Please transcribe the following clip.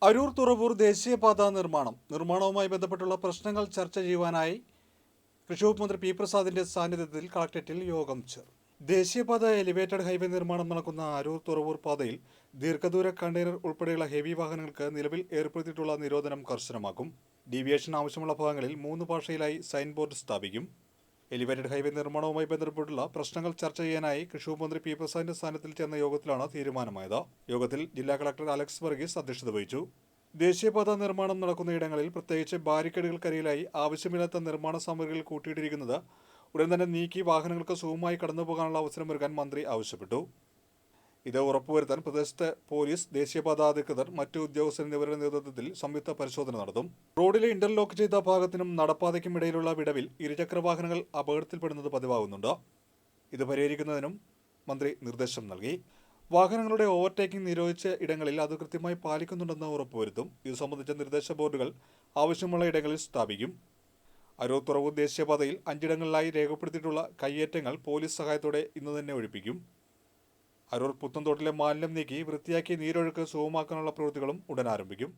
അരൂർ തുറവൂർ ദേശീയപാത നിർമ്മാണവുമായി ബന്ധപ്പെട്ടുള്ള പ്രശ്നങ്ങൾ ചർച്ച ചെയ്യുവാനായി കൃഷി വകുപ്പ് മന്ത്രി പി പ്രസാദിന്റെ സാന്നിധ്യത്തിൽ കളക്ടറേറ്റിൽ യോഗം ചേർന്നു. ദേശീയപാത എലിവേറ്റഡ് ഹൈവേ നിർമ്മാണം നടക്കുന്ന അരൂർ തുറവൂർ പാതയിൽ ദീർഘദൂര കണ്ടെയ്നർ ഉൾപ്പെടെയുള്ള ഹെവി വാഹനങ്ങൾക്ക് നിലവിൽ ഏർപ്പെടുത്തിയിട്ടുള്ള നിരോധനം കർശനമാക്കും. ഡീവിയേഷൻ ആവശ്യമുള്ള ഭാഗങ്ങളിൽ 3 ഭാഷയിലായി സൈൻ ബോർഡ് സ്ഥാപിക്കും. എലിവേറ്റഡ് ഹൈവേ നിർമ്മാണവുമായി ബന്ധപ്പെട്ടുള്ള പ്രശ്നങ്ങൾ ചർച്ച ചെയ്യാനായി കൃഷി വകുപ്പ് മന്ത്രി പി പ്രസാദിന്റെ സാന്നിധ്യത്തിൽ ചേർന്ന യോഗത്തിലാണ് തീരുമാനമായത്. യോഗത്തിൽ ജില്ലാ കളക്ടർ അലക്സ് വർഗീസ് അധ്യക്ഷത വഹിച്ചു. ദേശീയപാത നിർമ്മാണം നടക്കുന്ന ഇടങ്ങളിൽ പ്രത്യേകിച്ച് ബാരിക്കേഡുകൾക്കരികിലായി ആവശ്യമില്ലാത്ത നിർമ്മാണ സാമഗ്രികൾ കൂട്ടിയിട്ടിരിക്കുന്നത് ഉടൻ തന്നെ നീക്കി വാഹനങ്ങൾക്ക് സുഗമമായി കടന്നുപോകാനുള്ള അവസരമൊരുക്കാൻ മന്ത്രി ആവശ്യപ്പെട്ടു. ഇത് ഉറപ്പുവരുത്താൻ പ്രദേശത്തെ പോലീസ്, ദേശീയപാത അധികൃതർ, മറ്റു ഉദ്യോഗസ്ഥർ എന്നിവരുടെ നേതൃത്വത്തിൽ സംയുക്ത പരിശോധന നടത്തും. റോഡിലെ ഇന്റർലോക്ക് ചെയ്ത ഭാഗത്തിനും നടപ്പാതയ്ക്കും ഇടയിലുള്ള വിടവിൽ ഇരുചക്ര വാഹനങ്ങൾ അപകടത്തിൽപ്പെടുന്നത് പതിവാകുന്നുണ്ട്. ഇത് പരിഹരിക്കുന്നതിനും മന്ത്രി നിർദ്ദേശം നൽകി. വാഹനങ്ങളുടെ ഓവർടേക്കിംഗ് നിരോധിച്ച ഇടങ്ങളിൽ അത് കൃത്യമായി പാലിക്കുന്നുണ്ടെന്ന് ഉറപ്പുവരുത്തും. ഇത് സംബന്ധിച്ച നിർദ്ദേശ ബോർഡുകൾ ആവശ്യമുള്ള ഇടങ്ങളിൽ സ്ഥാപിക്കും. അരൂർ തുറവൂർ ദേശീയപാതയിൽ 5 ഇടങ്ങളിലായി രേഖപ്പെടുത്തിയിട്ടുള്ള കയ്യേറ്റങ്ങൾ പോലീസ് സഹായത്തോടെ ഇന്ന് തന്നെ ഒഴിപ്പിക്കും. അരൂർ പുത്തൻതോട്ടിലെ മാലിന്യം നീക്കി വൃത്തിയാക്കി നീരൊഴുക്ക് സുഗമമാക്കാനുള്ള പ്രവൃത്തികളും ഉടൻ ആരംഭിക്കും.